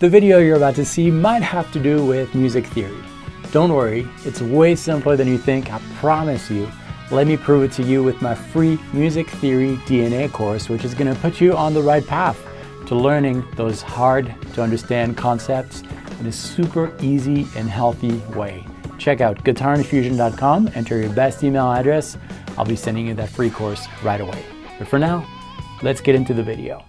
The video you're about to see might have to do with music theory. Don't worry, it's way simpler than you think, I promise you. Let me prove it to you with my free Music Theory DNA course, which is going to put you on the right path to learning those hard to understand concepts in a super easy and healthy way. Check out guitarinfusion.com, enter your best email address. I'll be sending you that free course right away. But for now, let's get into the video.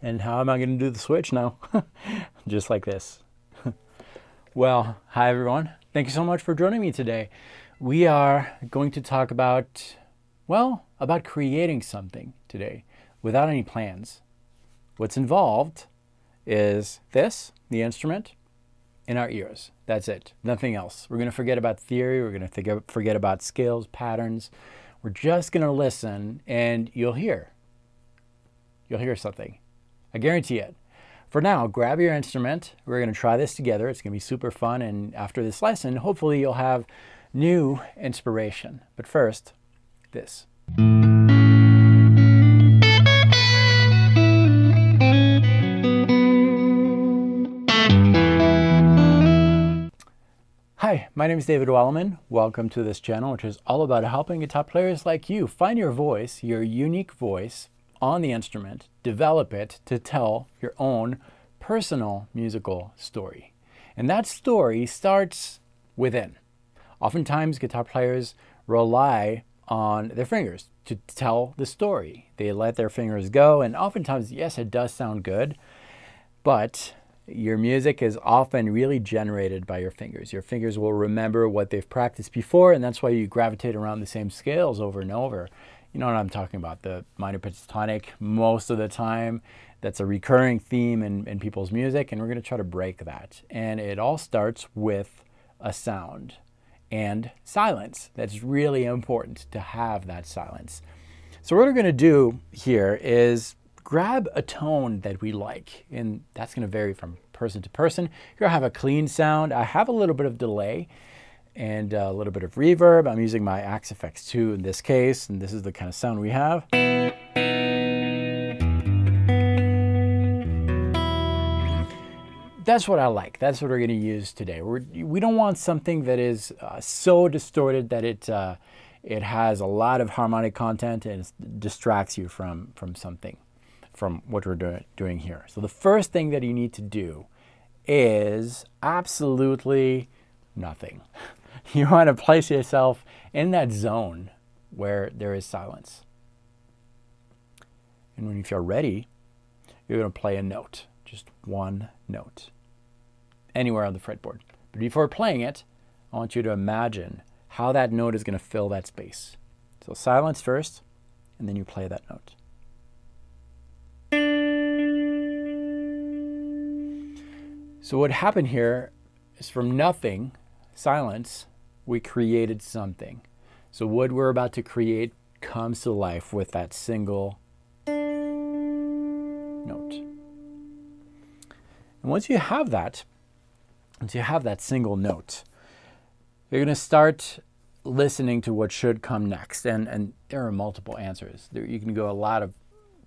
And how am I going to do the switch now? Just like this. Well, hi everyone. Thank you so much for joining me today. We are going to talk about, well, about creating something today without any plans. What's involved is this, the instrument, in our ears. That's it. Nothing else. We're going to forget about theory. We're going to forget about scales, patterns. We're just going to listen and you'll hear. You'll hear something. I guarantee it. For now, grab your instrument. We're going to try this together. It's going to be super fun. And after this lesson, hopefully you'll have new inspiration. But first, this. Hi, my name is David Wellman. Welcome to this channel, which is all about helping guitar players like you find your voice, your unique voice, on the instrument, develop it to tell your own personal musical story. And that story starts within. Oftentimes, guitar players rely on their fingers to tell the story. They let their fingers go, and oftentimes, yes, it does sound good, but your music is often really generated by your fingers. Your fingers will remember what they've practiced before, and that's why you gravitate around the same scales over and over. You know what I'm talking about, the minor pentatonic most of the time. That's a recurring theme in people's music, and we're going to try to break that. And it all starts with a sound and silence. That's really important to have that silence. So what we're going to do here is grab a tone that we like, and that's going to vary from person to person. Here I have a clean sound. I have a little bit of delay and a little bit of reverb. I'm using my Axe FX2 in this case, and this is the kind of sound we have. That's what I like. That's what we're going to use today. We don't want something that is so distorted that it has a lot of harmonic content and it distracts you from something, from what we're doing here. So the first thing that you need to do is absolutely nothing. You want to place yourself in that zone where there is silence. And when you feel ready, you're going to play a note, just one note, anywhere on the fretboard. But before playing it, I want you to imagine how that note is going to fill that space. So silence first, and then you play that note. So what happened here is from nothing, silence, we created something. So what we're about to create comes to life with that single note. And once you have that single note, you're going to start listening to what should come next. And there are multiple answers. You can go a lot of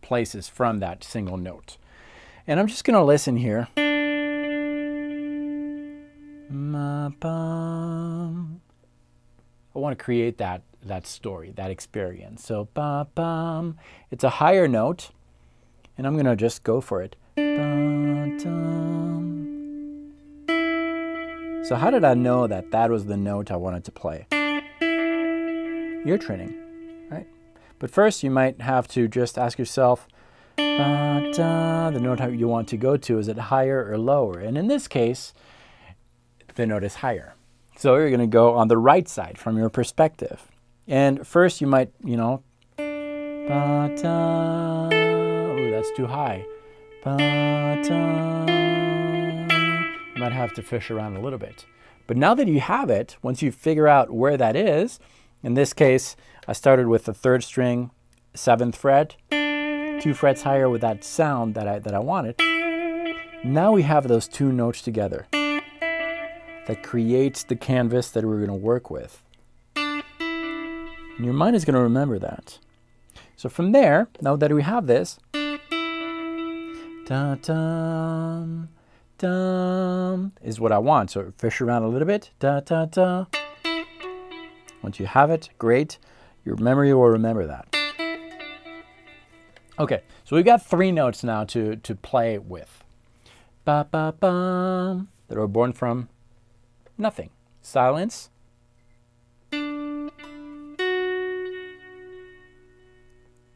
places from that single note. And I'm just going to listen here. I want to create that story, that experience. So ba-bum, it's a higher note, and I'm going to just go for it. Ba-dum. So how did I know that that was the note I wanted to play? Ear training, right? But first you might have to just ask yourself, the note you want to go to, is it higher or lower? And in this case, the note is higher. So you're going to go on the right side from your perspective. And first you might, you know, ba-da, ooh, that's too high. Ba-da, you might have to fish around a little bit. But now that you have it, once you figure out where that is, in this case, I started with the 3rd string, 7th fret, 2 frets higher with that sound that I wanted. Now we have those 2 notes together. That creates the canvas that we're going to work with. And your mind is going to remember that. So from there, now that we have this, da-dum, dum, is what I want. So fish around a little bit, da-da-da. Once you have it, great. Your memory will remember that. Okay, so we've got 3 notes now to play with. Ba-ba-bum, that are born from nothing. Silence.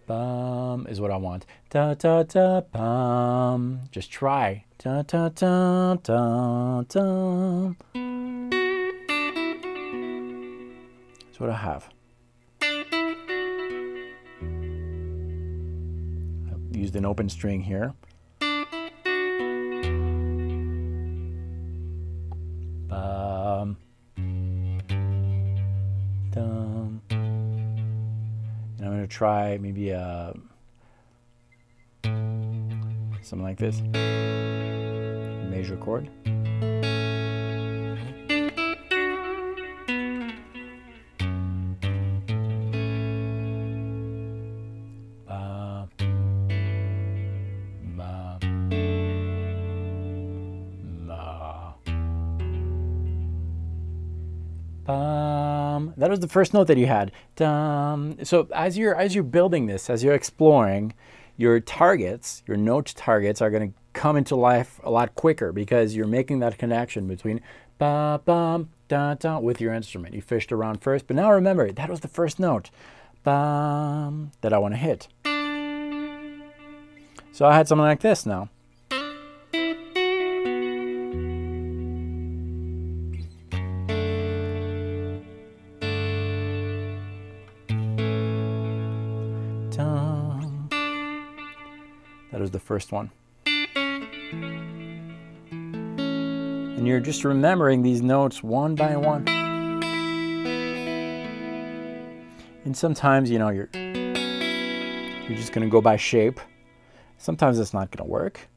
Bum is what I want. Da da da bum. Just try. Da da da da da. That's what I have. I've used an open string here. Bum. Dum. And I'm going to try maybe something like this. Major chord. Ba, ba, ma. That was the first note that you had. So as you're building this, as you're exploring, your targets, your note targets are going to come into life a lot quicker because you're making that connection between ba bum da da with your instrument. You fished around first, but now remember that was the first note bum that I want to hit. So I had something like this now. That was the first one. And you're just remembering these notes one by one. And sometimes, you know, you're just going to go by shape. Sometimes it's not going to work.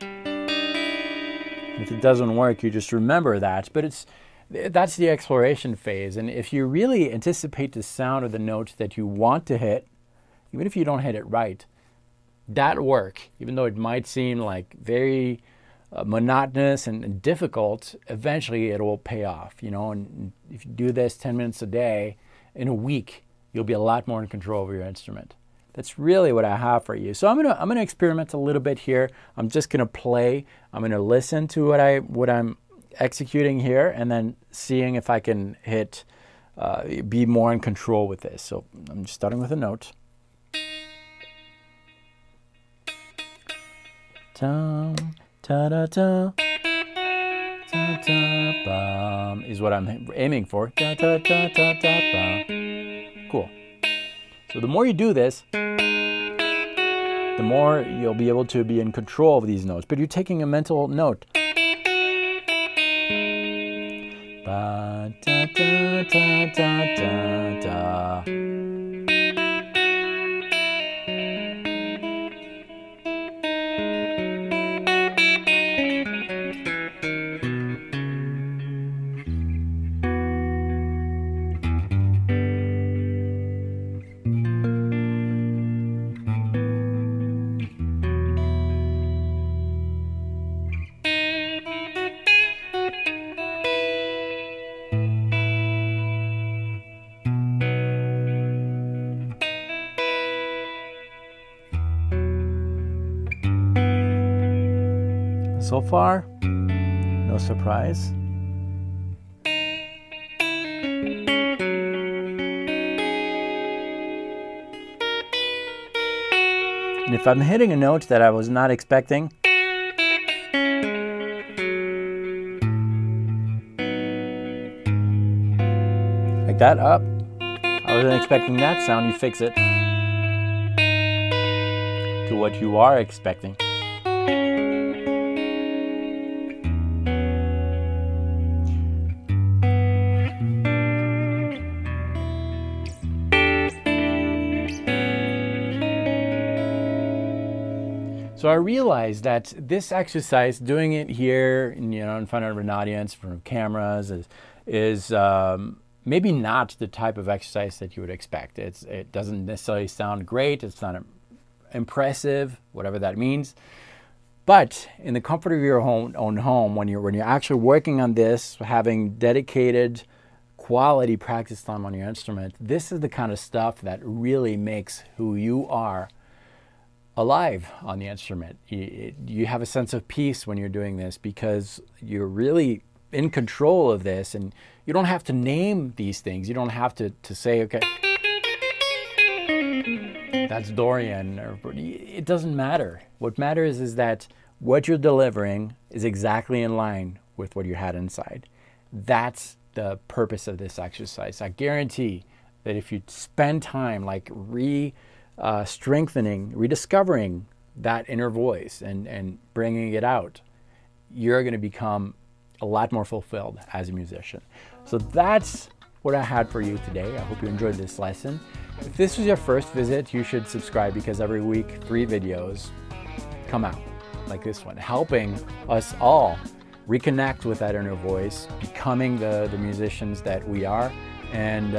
And if it doesn't work, you just remember that. But that's the exploration phase. And if you really anticipate the sound of the notes that you want to hit, even if you don't hit it right, that work, even though it might seem like very monotonous and difficult, eventually it will pay off, you know. And if you do this 10 minutes a day, in a week, you'll be a lot more in control of your instrument. That's really what I have for you. So I'm gonna experiment a little bit here. I'm just gonna play. I'm gonna listen to what I'm executing here, and then seeing if I can hit, be more in control with this. So I'm just starting with a note. Ta ta da ta ta ta bum is what I'm aiming for. Ta ta ta ta ta bum. Cool. So the more you do this, the more you'll be able to be in control of these notes. But you're taking a mental note. Ba ta ta ta ta ta ta. So far, no surprise. And if I'm hitting a note that I was not expecting, Like that, up. I wasn't expecting that sound, you fix it to what you are expecting. So I realized that this exercise, doing it here, in front of an audience, in front of cameras, is maybe not the type of exercise that you would expect. It doesn't necessarily sound great. It's not impressive, whatever that means. But in the comfort of your own home, when you're actually working on this, having dedicated quality practice time on your instrument, this is the kind of stuff that really makes who you are alive on the instrument. You have a sense of peace when you're doing this because you're really in control of this, and you don't have to name these things. You don't have to say, okay, that's Dorian, or it doesn't matter. What matters is that what you're delivering is exactly in line with what you had inside. That's the purpose of this exercise. I guarantee that if you spend time like strengthening, rediscovering that inner voice and bringing it out, you're going to become a lot more fulfilled as a musician. So that's what I had for you today. I hope you enjoyed this lesson. If this was your first visit, you should subscribe because every week 3 videos come out like this one, helping us all reconnect with that inner voice, becoming the musicians that we are, and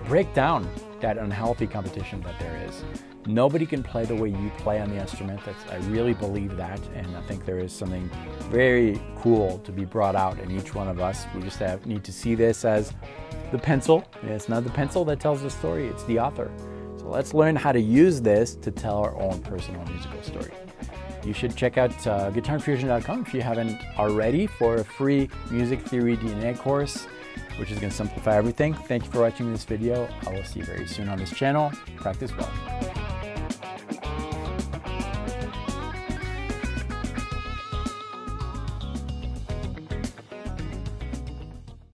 break down that unhealthy competition that there is. Nobody can play the way you play on the instrument. I really believe that, and I think there is something very cool to be brought out in each one of us. We just need to see this as the pencil. It's not the pencil that tells the story, it's the author. So let's learn how to use this to tell our own personal musical story. You should check out guitarinfusion.com if you haven't already for a free music theory DNA course, which is going to simplify everything. Thank you for watching this video. I will see you very soon on this channel. Practice well.